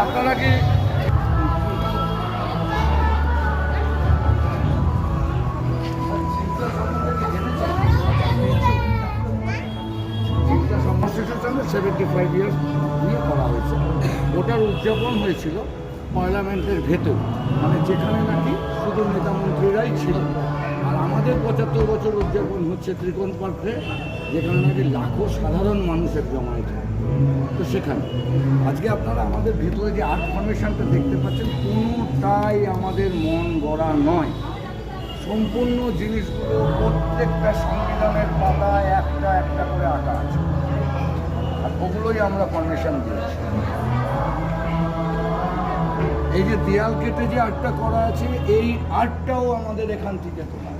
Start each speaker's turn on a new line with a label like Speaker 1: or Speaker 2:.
Speaker 1: আপনারা কি কনস্টিটিউশনে 75 ইয়ার্স নিয়ে করা হয়েছে। ওটার উদযাপন হয়েছিল পার্লামেন্টের ভেতর, মানে যেখানে নাকি শুধু নেতা মন্ত্রীরাই ছিল। আর আমাদের 75 বছর উদযাপন হচ্ছে ত্রিকোণ পার্কে, যেখানে নাকি লাখো সাধারণ মানুষের জমায়েত হয়। তো সেখানে আজকে আপনারা আমাদের ভেতরে যে আর্ট ফর্মেশনটা দেখতে পাচ্ছেন, কোনোটাই আমাদের মন গড়া নয়। সম্পূর্ণ জিনিসগুলো প্রত্যেকটা সংবিধানের পাতায় একটা একটা করে আঁকা আছে, আর ওগুলোই আমরা ফর্মেশন দিয়েছি। এই যে দেয়াল কেটে যে আর্টটা করা আছে, এই আর্টটাও আমাদের এখান থেকে তোলা।